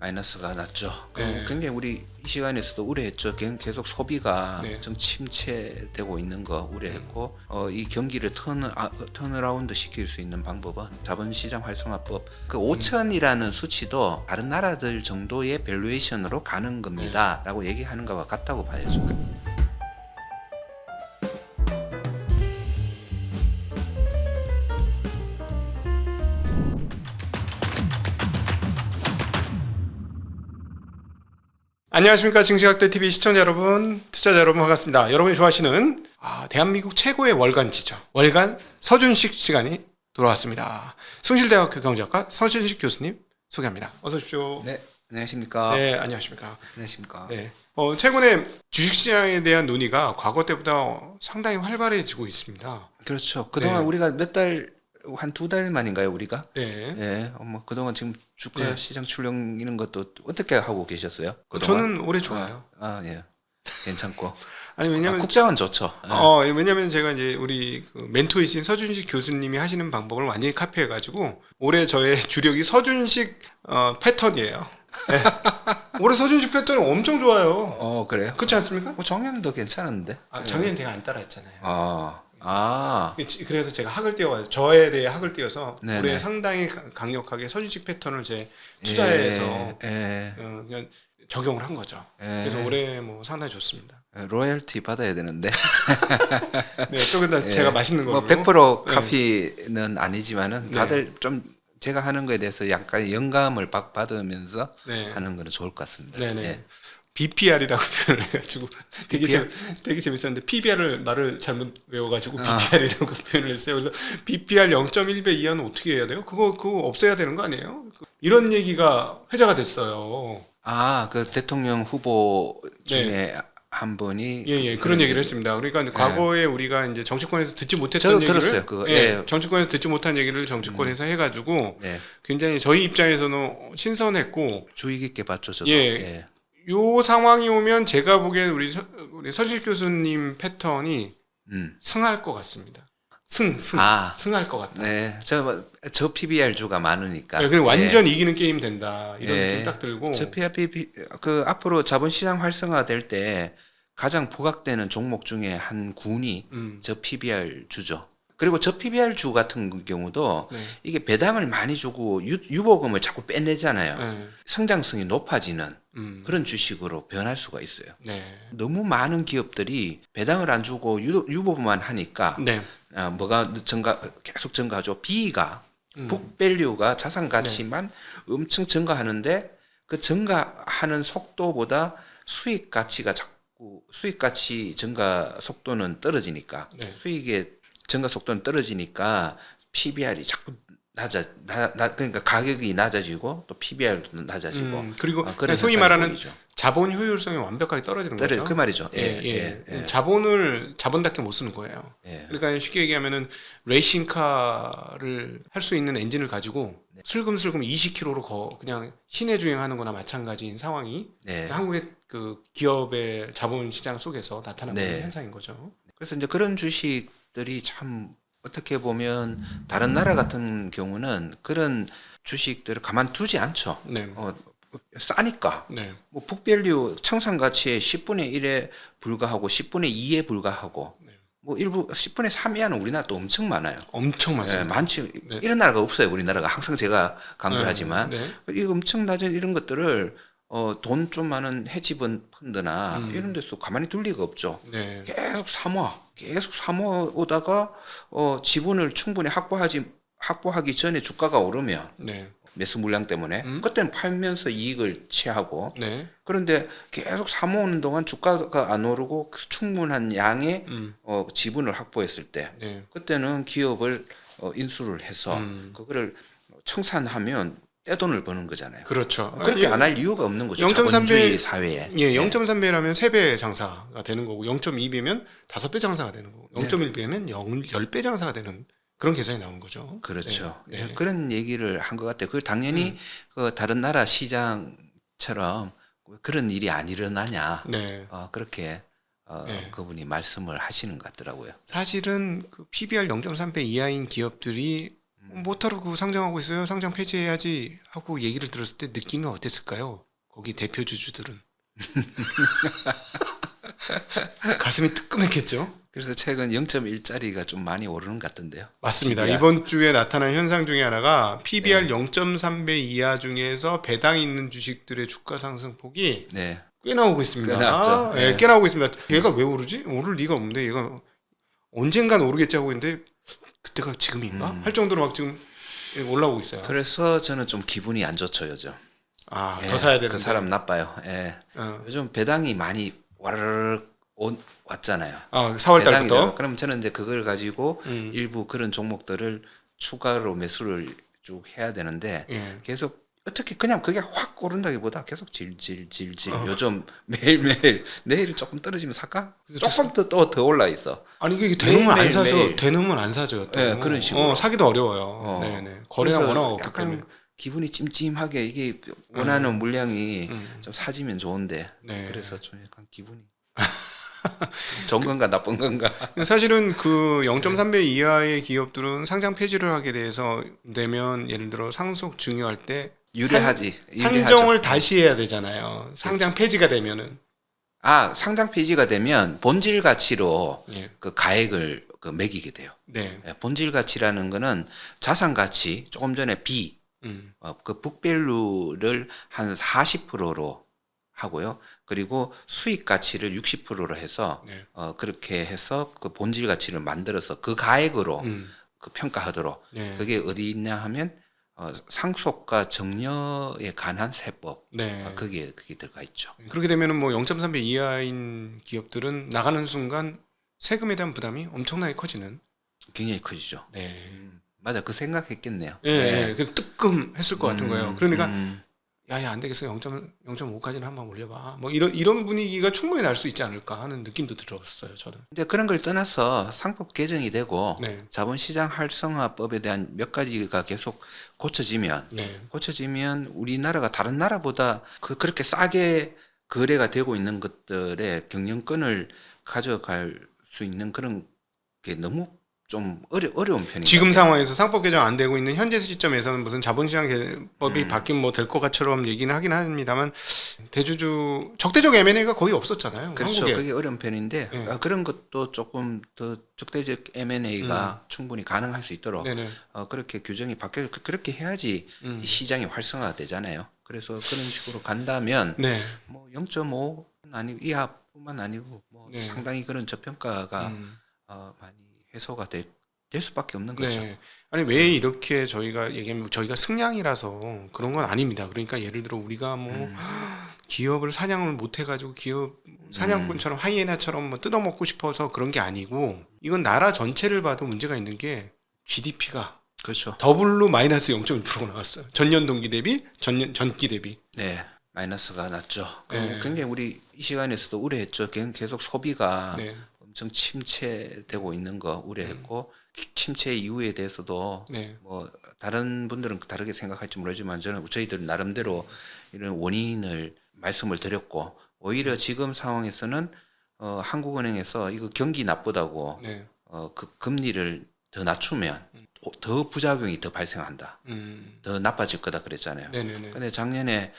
마이너스가 났죠. 네. 굉장히 우리 이 시간에서도 우려했죠. 계속 소비가 네. 좀 침체되고 있는 거 우려했고 이 경기를 턴어라운드 시킬 수 있는 방법은 자본시장 활성화법 그 5천이라는 수치도 다른 나라들 정도의 밸류에이션으로 가는 겁니다. 라고 얘기하는 거와 같다고 봐야죠. 안녕하십니까 징시각대 TV 시청자 여러분, 투자자 여러분 반갑습니다. 여러분이 좋아하시는 대한민국 최고의 월간 지죠. 월간 서준식 시간이 돌아왔습니다. 숭실대학교 경제학과 서준식 교수님 소개합니다. 어서 오십시오. 네, 안녕하십니까? 네, 안녕하십니까. 안녕하십니까? 네. 최근에 주식시장에 대한 논의가 과거 때보다 상당히 활발해지고 있습니다. 그렇죠. 그동안 네. 우리가 한 2달 만인가요, 우리가? 네. 예, 뭐 그동안 지금 주가 네. 시장 출렁 이런 것도 어떻게 하고 계셨어요? 그동안? 저는 올해 좋아요. 예, 괜찮고. 아니 왜냐면 국장은 좋죠. 예. 왜냐면 제가 이제 우리 그 멘토이신 서준식 교수님이 하시는 방법을 완전히 카피해가지고 올해 저의 주력이 서준식 패턴이에요. 네. 올해 서준식 패턴이 엄청 좋아요. 그래요? 그렇지 않습니까? 작년도 괜찮은데. 작년에 제가 안 따라했잖아요. 그래서 제가 학을 띄워가지고 저에 대해 학을 띄워서 네네. 올해 상당히 강력하게 서준식 패턴을 제 투자해서 그냥 적용을 한 거죠. 그래서 올해 뭐 상당히 좋습니다. 로열티 받아야 되는데. 네, 조금 제가 맛있는 걸로. 뭐 100% 카피는 아니지만은 네. 다들 좀 제가 하는 거에 대해서 약간 영감을 받으면서 네. 하는 거는 좋을 것 같습니다. 네네. 예. BPR이라고 표현을 해가지고 BPR? 되게 재밌었는데 PBR을 말을 잘못 외워가지고 BPR이라고 표현을 했어요. 그래서 BPR 0.1배 이하는 어떻게 해야 돼요? 그거 없애야 되는 거 아니에요? 이런 얘기가 회자가 됐어요. 그 대통령 후보 중에 네. 한 분이 예, 그런 얘기를 했습니다. 그러니까 과거에 우리가 이제 정치권에서 듣지 못했던 저도 얘기를 들었어요. 그거. 정치권에서 듣지 못한 얘기를 정치권에서 해가지고 네. 굉장히 저희 입장에서는 신선했고 주의 깊게 봤죠, 저도. 예. 요 상황이 오면 제가 보기엔 우리 서실 교수님 패턴이 승할 것 같습니다. 승할 것 같다. 네, 저 PBR 주가 많으니까. 네, 그냥 완전 이기는 게임 된다. 이런 느낌 딱 들고. 저 PRP 앞으로 자본시장 활성화될 때 가장 부각되는 종목 중에 한 군이 저 PBR 주죠. 그리고 저 PBR 주 같은 경우도 이게 배당을 많이 주고 유보금을 자꾸 빼내잖아요. 성장성이 높아지는 그런 주식으로 변할 수가 있어요. 네. 너무 많은 기업들이 배당을 안 주고 유보만 하니까 뭐가 계속 증가하죠. B가 북밸류가 자산 가치만 엄청 증가하는데 그 증가하는 속도보다 수익 가치 증가 속도는 떨어지니까 수익의 증가 속도는 떨어지니까 PBR이 자꾸 그러니까 가격이 낮아지고 또 PBR도 낮아지고 그리고 그런 소위 현상이 말하는 보이죠. 자본 효율성이 완벽하게 떨어지는 거죠. 그 말이죠. 자본을 자본답게 못 쓰는 거예요. 예. 그러니까 쉽게 얘기하면은 레이싱카를 할 수 있는 엔진을 가지고 슬금슬금 20km로 그냥 시내 주행하는 거나 마찬가지인 상황이 한국의 그 기업의 자본 시장 속에서 나타나는 현상인 거죠. 그래서 이제 그런 주식들이 참 어떻게 보면 다른 나라 같은 경우는 그런 주식들을 가만두지 않죠. 싸니까. 뭐 북밸류 청산 가치의 10분의 1에 불과하고 10분의 2에 불과하고 뭐 일부 10분의 3 이하는 우리나라 또 엄청 많아요. 엄청 많습니다. 많지. 이런 나라가 없어요. 우리나라가 항상 제가 강조하지만 이 엄청 낮은 이런 것들을 돈 좀 많은 헤지펀드나 이런 데서 가만히 둘 리가 없죠. 계속 사모오다가 지분을 충분히 확보하기 전에 주가가 오르면 매수 물량 때문에 그때는 팔면서 이익을 취하고 그런데 계속 사모으는 동안 주가가 안 오르고 충분한 양의 지분을 확보했을 때 그때는 기업을 인수를 해서 그거를 청산하면 떼돈을 버는 거잖아요. 그렇죠. 그렇게 안 할 이유가 없는 거죠. 자본주의 사회에. 0.3배라면 3배 장사가 되는 거고 0.2배면 5배 장사가 되는 거고 0.1배면 10배 장사가 되는 그런 계산이 나온 거죠. 그렇죠. 그런 얘기를 한 것 같아요. 그걸 당연히 다른 나라 시장처럼 그런 일이 안 일어나냐. 그렇게 그분이 말씀을 하시는 것 같더라고요. 사실은 그 PBR 0.3배 이하인 기업들이 못하러 상장하고 있어요. 상장 폐지해야지 하고 얘기를 들었을 때 느낌이 어땠을까요? 거기 대표 주주들은 가슴이 뜨끔했겠죠. 그래서 최근 0.1짜리가 좀 많이 오르는 것 같던데요. 맞습니다. PBR. 이번 주에 나타난 현상 중에 하나가 PBR 0.3배 이하 중에서 배당이 있는 주식들의 주가 상승폭이 네. 꽤 나오고 있습니다. 꽤 나왔죠. 네, 꽤 나오고 있습니다. 얘가 왜 오르지? 오를 리가 없는데 얘가 언젠간 오르겠지 하고 있는데 그때가 지금인가? 할 정도로 막 지금 올라오고 있어요. 그래서 저는 좀 기분이 안 좋죠 요즘. 더 사야 되는데. 그 사람 나빠요. 예. 요즘 배당이 많이 와르르 왔잖아요. 4월 달부터. 그럼 저는 이제 그걸 가지고 일부 그런 종목들을 추가로 매수를 쭉 해야 되는데 계속 어떻게 그냥 그게 확 오른다기보다 계속 질질질질 요즘 매일매일 내일 조금 떨어지면 살까? 조금 더 올라 있어. 아니 이게 대놓으면 안 매일, 사죠. 매일. 대놓으면 안 사죠. 또. 네, 그런 식으로. 사기도 어려워요. 네네. 거래가 그래서 워낙 없기 약간 때문에. 기분이 찜찜하게 이게 원하는 물량이 좀 사지면 좋은데 네. 그래서 좀 약간 기분이 좋은 건가 나쁜 건가. 사실은 그 0.3배 이하의 기업들은 상장 폐지를 하게 되면 예를 들어 상속 증여할 때 유리하지. 상정을 다시 해야 되잖아요. 상장 폐지가 되면은. 상장 폐지가 되면 본질 가치로 예. 그 가액을 매기게 돼요. 네. 본질 가치라는 거는 자산 가치 조금 전에 B 그 북밸류를 한 40%로 하고요. 그리고 수익 가치를 60%로 해서 네. 그렇게 해서 그 본질 가치를 만들어서 그 가액으로 그 평가하도록 네. 그게 어디 있냐 하면 상속과 정려에 관한 세법 네. 그게 들어가 있죠. 그렇게 되면은 뭐 0.3배 이하인 기업들은 나가는 순간 세금에 대한 부담이 엄청나게 커지는. 굉장히 커지죠. 네. 맞아, 그 생각했겠네요. 예, 그래서 뜨끔했을 것 같은 거예요. 그러니까 야야 안 되겠어 0.5까지는 한번 올려봐. 뭐 이런 분위기가 충분히 날 수 있지 않을까 하는 느낌도 들었어요. 저는. 이제 그런 걸 떠나서 상법 개정이 되고 네. 자본시장 활성화법에 대한 몇 가지가 계속 고쳐지면 우리나라가 다른 나라보다 그렇게 싸게 거래가 되고 있는 것들의 경영권을 가져갈 수 있는 그런 게 너무 좀 어려운 편인 지금 것 같아요. 상황에서 상법 개정 안 되고 있는 현재 시점에서는 무슨 자본시장법이 바뀌면 뭐 될 것 같처럼 얘기는 하긴 합니다만 대주주 적대적 M&A가 거의 없었잖아요. 그렇죠. 한국에. 그게 어려운 편인데 그런 것도 조금 더 적대적 M&A가 충분히 가능할 수 있도록 네네. 그렇게 규정이 바뀌어 그렇게 해야지 이 시장이 활성화가 되잖아요. 그래서 그런 식으로 간다면 네. 뭐 0.5 아니고 이하뿐만 아니고 뭐 네. 상당히 그런 저평가가 많이 해소가 될 수밖에 없는 거죠. 네. 아니 왜 이렇게 저희가 얘기하면 저희가 승량이라서 그런 건 아닙니다. 그러니까 예를 들어 우리가 뭐 기업을 사냥을 못 해가지고 기업 사냥꾼처럼 하이에나처럼 뭐 뜯어먹고 싶어서 그런 게 아니고 이건 나라 전체를 봐도 문제가 있는 게 GDP가 그렇죠. 더블로 마이너스 0.1%가 나왔어요. 전년 동기 대비 전기 대비. 네. 마이너스가 났죠. 네. 굉장히 우리 이 시간에서도 우려했죠. 계속 소비가 네. 엄청 침체되고 있는 거 우려했고 침체 이유에 대해서도 네. 뭐 다른 분들은 다르게 생각할지 모르지만 저희들 나름대로 이런 원인을 말씀을 드렸고 오히려 지금 상황에서는 한국은행에서 이거 경기 나쁘다고 네. 그 금리를 더 낮추면 더 부작용이 더 발생한다. 더 나빠질 거다 그랬잖아요. 네네네. 근데 작년에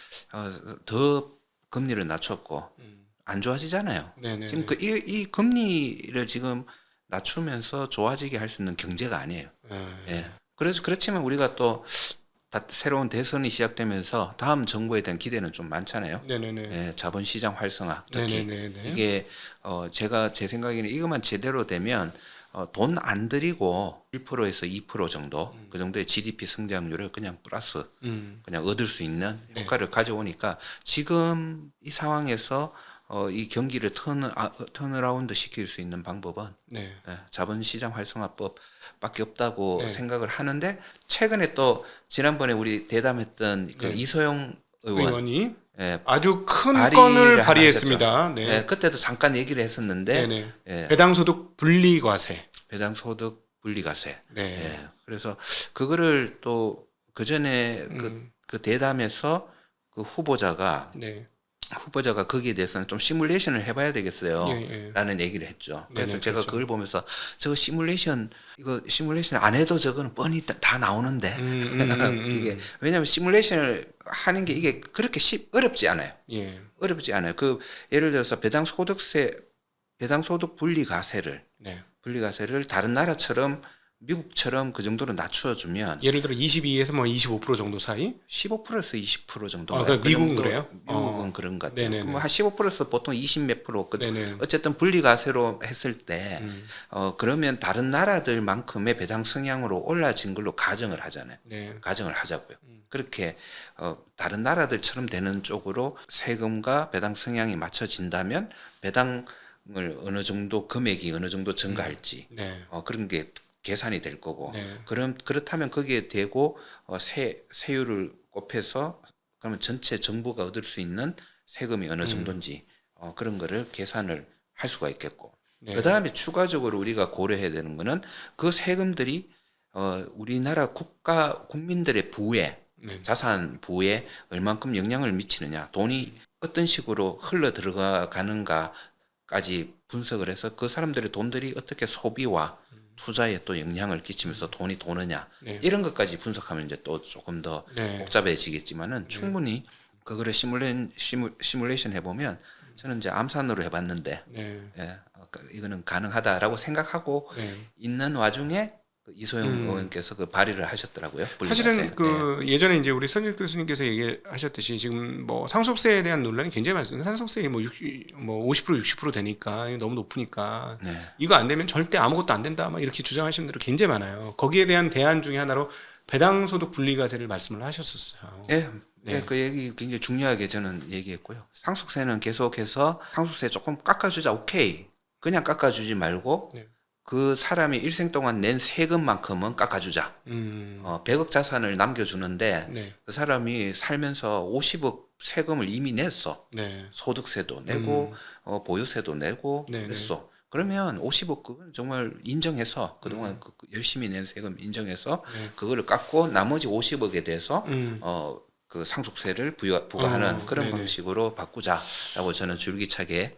더 금리를 낮췄고 안 좋아지잖아요. 네네. 지금 이 금리를 지금 낮추면서 좋아지게 할 수 있는 경제가 아니에요. 예. 그래서 그렇지만 우리가 또 새로운 대선이 시작되면서 다음 정부에 대한 기대는 좀 많잖아요. 네네네. 예, 자본시장 활성화 특히 네네네. 이게 제 생각에는 이것만 제대로 되면 돈 안 들이고 1%에서 2% 정도 그 정도의 GDP 성장률을 그냥 플러스 그냥 얻을 수 있는 효과를 가져오니까 지금 이 상황에서 이 경기를 턴어라운드 시킬 수 있는 방법은 네. 자본시장 활성화법밖에 없다고 네. 생각을 하는데 최근에 또 지난번에 우리 대담했던 그 네. 이소영 의원이 예, 아주 큰 발의를 건을 하나 발의했습니다. 네. 예, 그때도 잠깐 얘기를 했었는데 네네. 예, 배당소득 분리과세. 배당소득 분리과세. 네. 예, 그래서 그거를 또 그 전에 그 대담에서 그 후보자가 네. 후보자가 거기에 대해서는 좀 시뮬레이션을 해봐야 되겠어요. 예, 예. 라는 얘기를 했죠. 그래서 네네, 제가 그렇죠. 그걸 보면서 이거 시뮬레이션 안 해도 저거는 뻔히 다 나오는데. 이게 왜냐하면 시뮬레이션을 하는 게 이게 그렇게 어렵지 않아요. 예. 어렵지 않아요. 예를 들어서 배당소득 분리과세를 네. 다른 나라처럼 미국처럼 그 정도로 낮춰주면 예를 들어 22에서 뭐 25% 정도 사이? 15%에서 20% 정도. 아, 미국은 그래요? 미국은 그런 것 같아요. 네네네. 뭐 한 15%에서 보통 20 몇 프로. 네네. 어쨌든 분리과세로 했을 때, 그러면 다른 나라들만큼의 배당 성향으로 올라진 걸로 가정을 하잖아요. 네. 가정을 하자고요. 그렇게 다른 나라들처럼 되는 쪽으로 세금과 배당 성향이 맞춰진다면 배당을 어느 정도 금액이 어느 정도 증가할지 네. 그런 게 계산이 될 거고. 네. 그렇다면 거기에 대고 세율을 곱해서 그러면 전체 정부가 얻을 수 있는 세금이 어느 정도인지 그런 거를 계산을 할 수가 있겠고. 네. 그다음에 추가적으로 우리가 고려해야 되는 거는 그 세금들이 우리나라 국민들의 부에 네. 자산 부에 얼만큼 영향을 미치느냐, 돈이 어떤 식으로 흘러 들어가는가까지 분석을 해서 그 사람들의 돈들이 어떻게 소비와 투자에 또 영향을 끼치면서 돈이 도느냐, 네. 이런 것까지 분석하면 이제 또 조금 더 네. 복잡해지겠지만은 충분히 그거를 시뮬레이션 해보면 저는 이제 암산으로 해봤는데 네. 예, 이거는 가능하다라고 생각하고 네. 있는 와중에 이소영 의원께서 그 발의를 하셨더라고요. 사실은 예전에 이제 우리 선일 교수님께서 얘기하셨듯이 지금 뭐 상속세에 대한 논란이 굉장히 많습니다. 상속세가 뭐 50% 60% 되니까 너무 높으니까 네. 이거 안 되면 절대 아무것도 안 된다 막 이렇게 주장하시는 분들이 굉장히 많아요. 거기에 대한 대안 중에 하나로 배당소득 분리과세를 말씀을 하셨었어요. 예. 네. 그 얘기 굉장히 중요하게 저는 얘기했고요. 상속세는 계속해서 상속세 조금 깎아주자, 오케이. 그냥 깎아주지 말고 네. 그 사람이 일생 동안 낸 세금만큼은 깎아주자. 100억 자산을 남겨주는데 네. 그 사람이 살면서 50억 세금을 이미 냈어. 네. 소득세도 내고 보유세도 내고 네, 그랬어. 그러면 50억 그건 정말 인정해서 그동안 열심히 낸 세금 인정해서 네. 그거를 깎고 나머지 50억에 대해서 그 상속세를 부과하는 그런 네네. 방식으로 바꾸자라고 저는 줄기차게.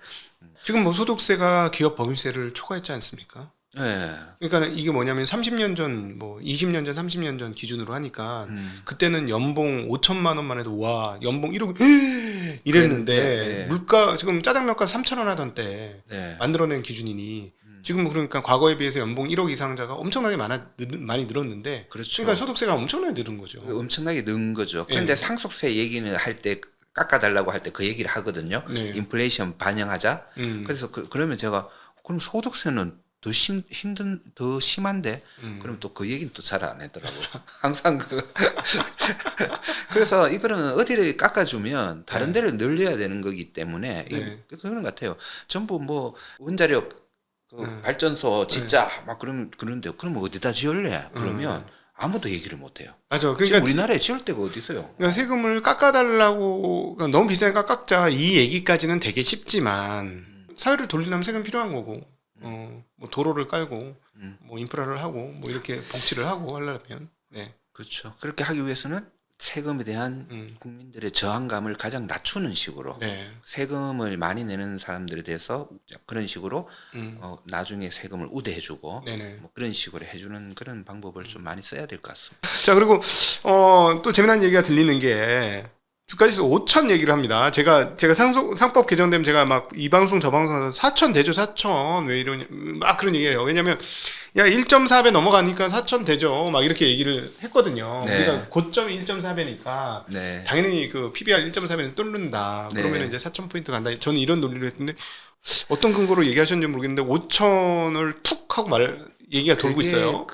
지금 뭐 소득세가 기업 법인세를 초과했지 않습니까? 네. 그러니까 이게 뭐냐면 30년 전, 뭐 20년 전, 30년 전 기준으로 하니까 그때는 연봉 5천만 원만 해도 와 연봉 1억 이랬는데 네. 물가 지금 짜장면값 3천 원 하던 때 네. 만들어낸 기준이니 지금 그러니까 과거에 비해서 연봉 1억 이상자가 엄청나게 많이 늘었는데 그렇죠. 그러니까 소득세가 엄청나게 늘은 거죠. 엄청나게 는 거죠. 그런데 네. 상속세 얘기는 할 때 깎아달라고 할 때 그 얘기를 하거든요. 네. 인플레이션 반영하자. 그래서 그러면 제가 그럼 소득세는 더 심한데 그럼 또 그 얘기는 또 잘 안 하더라고요. 항상 그래서 이거는 어디를 깎아주면 다른 데를 늘려야 되는 거기 때문에 네. 그런 것 같아요. 전부 뭐 원자력 발전소 짓자 막 그러는데 그러면 어디다 지을래? 그러면 아무도 얘기를 못 해요. 맞아. 지금 그러니까 우리나라에 지을 데가 어디 있어요? 그러니까 세금을 깎아달라고 그러니까 너무 비싸니까 깎자 이 얘기까지는 되게 쉽지만 사회를 돌리려면 세금 필요한 거고 뭐 도로를 깔고 뭐 인프라를 하고 뭐 이렇게 복지를 하고 하려면 네. 그렇죠. 그렇게 하기 위해서는 세금에 대한 국민들의 저항감을 가장 낮추는 식으로 네. 세금을 많이 내는 사람들에 대해서 그런 식으로 나중에 세금을 우대해주고 네네. 뭐 그런 식으로 해주는 그런 방법을 좀 많이 써야 될 것 같습니다. 자 그리고 또 재미난 얘기가 들리는 게 주가지수 5천 얘기를 합니다. 제가 상법 개정되면 제가 막 이 방송 저 방송에서 4천 되죠 4천 왜 이러냐 막 그런 얘기해요. 왜냐면 야 1.4배 넘어가니까 4천 되죠 막 이렇게 얘기를 했거든요. 네. 우리가 고점이 1.4배니까 네. 당연히 그 PBR 1.4배는 뚫는다. 네. 그러면 이제 4천 포인트 간다. 저는 이런 논리를 했는데 어떤 근거로 얘기하셨는지 모르겠는데 5천을 툭 하고 얘기가 돌고 그게 있어요.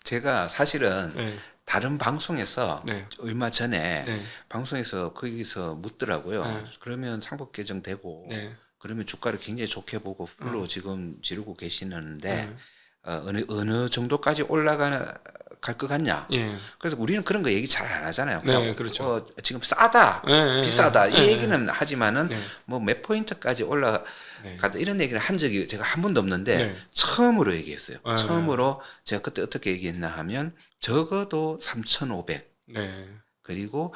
제가 사실은 네. 다른 방송에서 네. 얼마 전에 네. 방송에서 거기서 묻더라고요. 네. 그러면 상법 개정되고 네. 그러면 주가를 굉장히 좋게 보고 풀로 지금 지르고 계시는데 네. 어느 정도까지 올라갈 것 같냐? 예. 그래서 우리는 그런 거 얘기 잘 안 하잖아요. 네, 그냥 그렇죠. 지금 싸다, 네, 비싸다 네, 이 네, 얘기는 하지만은 네. 뭐 몇 포인트까지 올라가다 이런 얘기를 한 적이 제가 한 번도 없는데 네. 처음으로 얘기했어요. 네. 처음으로 제가 그때 어떻게 얘기했나 하면 적어도 3,500. 네. 그리고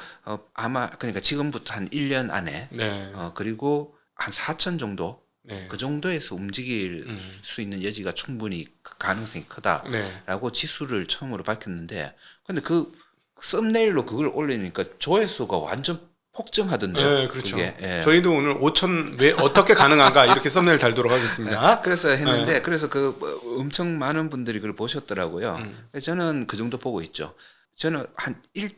아마 그러니까 지금부터 한 1년 안에 네. 그리고 한 4천 정도 네. 그 정도에서 움직일 수 있는 여지가 충분히 가능성이 크다라고 네. 지수를 처음으로 밝혔는데 근데 그 썸네일로 그걸 올리니까 조회수가 완전 폭증하던데요. 네, 그렇죠. 그게. 예. 저희도 오늘 5천 왜 어떻게 가능한가 이렇게 썸네일 달도록 하겠습니다. 그래서 했는데 그래서 그 엄청 많은 분들이 그걸 보셨더라고요. 그래서 저는 그 정도 보고 있죠. 저는 한 1.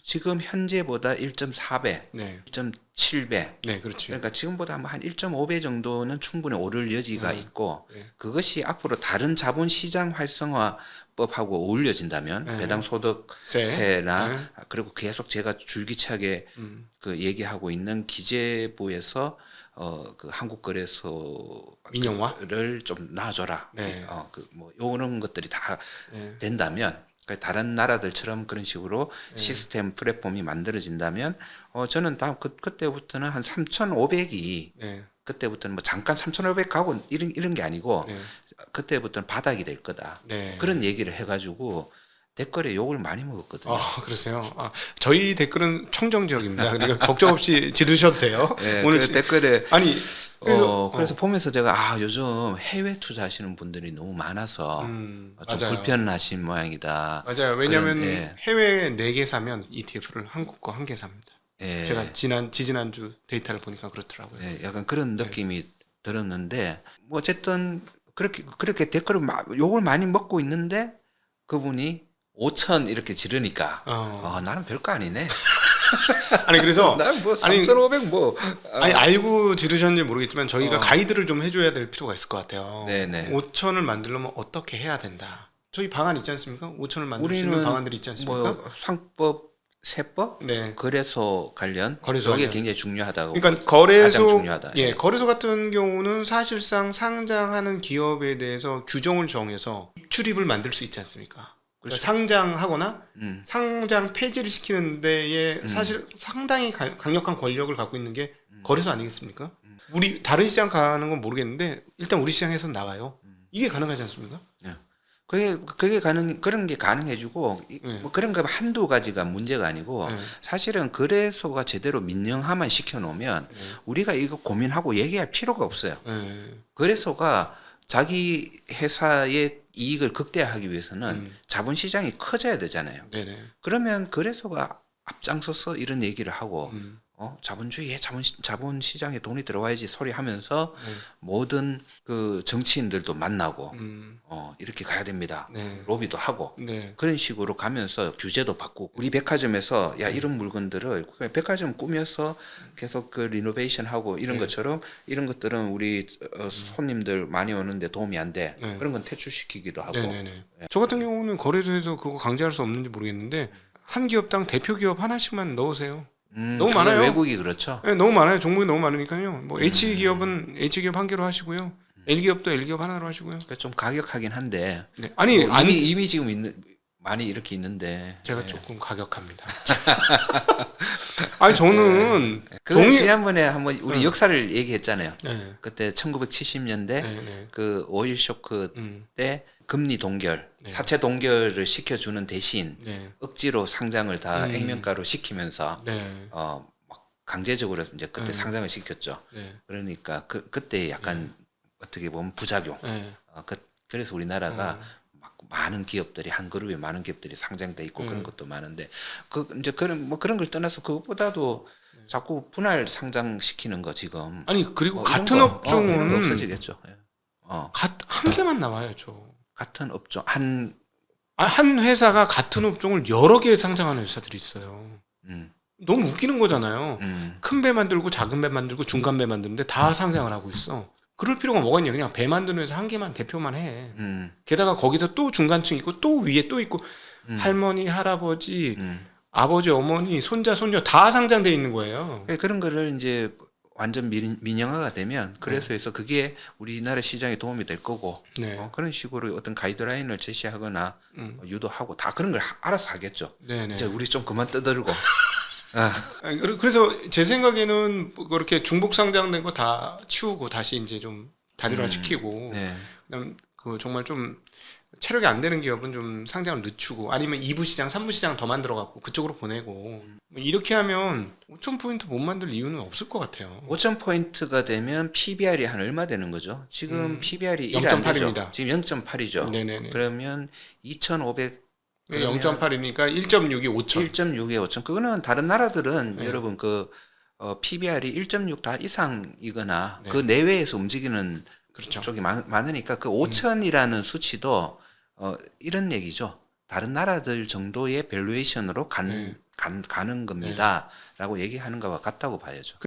지금 현재보다 1.4배, 네. 1.7배. 네, 그렇지. 그러니까 지금보다 한 1.5배 정도는 충분히 오를 여지가 있고 네. 그것이 앞으로 다른 자본시장 활성화법하고 어울려진다면 네. 배당 세. 소득세나 네. 그리고 계속 제가 줄기차게 그 얘기하고 있는 기재부에서 그 한국거래소를 좀 놔줘라. 네. 그뭐 이런 것들이 다 네. 된다면. 그러니까 다른 나라들처럼 그런 식으로 시스템 플랫폼이 만들어진다면 저는 다음 그때부터는 한 3,500이 네. 그때부터는 뭐 잠깐 3,500 가고 이런 게 아니고 네. 그때부터는 바닥이 될 거다. 네. 그런 얘기를 해가지고 댓글에 욕을 많이 먹었거든요. 그러세요. 저희 댓글은 청정지역입니다. 그러니까 걱정 없이 지르셔도 돼요. 네, 오늘 댓글에 아니 그래서 보면서 제가 요즘 해외 투자하시는 분들이 너무 많아서 좀 맞아요. 불편하신 모양이다. 맞아요. 왜냐하면 그런, 해외 4개 사면 ETF를 한국 거 1개 삽니다. 예. 제가 지지난주 데이터를 보니까 그렇더라고요. 네, 약간 그런 느낌이 들었는데 뭐 어쨌든 그렇게 댓글을 욕을 많이 먹고 있는데 그분이 5천 이렇게 지르니까 나는 별거 아니네. 아니 그래서 나는 뭐 3,500 뭐 아니 알고 지르셨는지 모르겠지만 저희가 가이드를 좀 해줘야 될 필요가 있을 것 같아요. 네네. 5천을 만들려면 어떻게 해야 된다. 저희 방안 있지 않습니까? 5천을 만들 수 있는 우리는 방안들이 있지 않습니까? 뭐 상법, 세법, 네. 거래소 관련 거래소 이게 관련. 굉장히 중요하다고. 그러니까 가장 거래소 중요하다. 거래소 같은 경우는 사실상 상장하는 기업에 대해서 규정을 정해서 입출입을 만들 수 있지 않습니까? 그러니까 상장하거나 상장 폐지를 시키는 데에 사실 상당히 강력한 권력을 갖고 있는 게 거래소 아니겠습니까? 우리 다른 시장 가는 건 모르겠는데 일단 우리 시장에서 나가요. 이게 가능하지 않습니까? 그게 그런 게 가능해지고 뭐 그런 거 한두 가지가 문제가 아니고 사실은 거래소가 제대로 민영화만 시켜놓으면 우리가 이거 고민하고 얘기할 필요가 없어요. 거래소가 자기 회사의 이익을 극대화하기 위해서는 자본시장이 커져야 되잖아요. 네네. 그러면 거래소가 앞장서서 이런 얘기를 하고 자본주의에 자본시장에 돈이 들어와야지 소리 하면서 모든 그 정치인들도 만나고 이렇게 가야 됩니다. 네. 로비도 하고 네. 그런 식으로 가면서 규제도 바꾸고 우리 백화점에서 이런 물건들을 그냥 백화점 꾸며서 계속 그 리노베이션하고 이런 것처럼 이런 것들은 우리 손님들 많이 오는데 도움이 안 돼. 그런 건 퇴출시키기도 하고. 네네네. 저 같은 경우는 거래소에서 그거 강제할 수 없는지 모르겠는데 한 기업당 대표 기업 하나씩만 넣으세요. 너무 많아요. 외국이 그렇죠. 네, 너무 많아요. 종목이 너무 많으니까요. 뭐 H 기업은 H 기업 한 개로 하시고요. L 기업도 L 기업 하나로 하시고요. 그러니까 좀 가격하긴 한데. 네. 아니 이미 지금 많이 이렇게 있는데. 제가 조금 가격합니다. 아니 저는 지난번에 한번 우리 역사를 얘기했잖아요. 네. 그때 1970년대 네. 그 오일 쇼크 때 금리 동결, 네. 사채 동결을 시켜주는 대신 네. 억지로 상장을 다 액면가로 시키면서 네. 막 강제적으로 이제 그때 상장을 시켰죠. 네. 그러니까 그때 약간 어떻게 보면 부작용. 네. 그래서 우리나라가 막 많은 기업들이 한 그룹에 많은 기업들이 상장돼 있고 그런 것도 많은데 이제 그런 걸 떠나서 그것보다도 자꾸 분할 상장시키는 거 지금. 아니 그리고 이런 같은 거, 업종은 이런 거 없어지겠죠. 한 개만 나와야죠. 같은 업종 한 회사가 같은 업종을 여러 개 상장하는 회사들이 있어요. 너무 웃기는 거잖아요. 큰 배 만들고 작은 배 만들고 중간 배 만드는데 다 상장을 하고 있어. 그럴 필요가 뭐가 있냐. 그냥 배 만드는 회사 한 개만 대표만 해. 게다가 거기서 또 중간층 있고 또 위에 또 있고 할머니, 할아버지, 아버지, 어머니, 손자, 손녀 다 상장돼 있는 거예요. 그런 거를 이제 완전 민영화가 되면 그래서해서 그게 우리나라 시장에 도움이 될 거고 그런 식으로 어떤 가이드라인을 제시하거나 유도하고 다 그런 걸 알아서 하겠죠. 네네. 이제 우리 좀 그만 떠들고. 그래서 제 생각에는 그렇게 중복 상장된 거 다 치우고 다시 이제 좀 단일화 시키고 그다음 그 정말 좀 체력이 안 되는 기업은 좀 상장을 늦추고 아니면 2부 시장, 3부 시장 더 만들어 갖고 그쪽으로 보내고 뭐 이렇게 하면 5,000포인트 못 만들 이유는 없을 것 같아요. 5,000포인트가 되면 PBR이 한 얼마 되는 거죠? 지금 PBR이 1 안 되죠? 0.8입니다. 지금 0.8이죠. 네네네. 그러면 2,500 0.8이니까 1.6이 5,000. 1.6에 5,000. 그거는 다른 나라들은 여러분 그 PBR이 1.6 다 이상이거나 그 내외에서 움직이는 그렇죠. 쪽이 많으니까 그 5,000이라는 수치도 이런 얘기죠. 다른 나라들 정도의 밸류에이션으로 가는 겁니다라고 얘기하는 것과 같다고 봐야죠.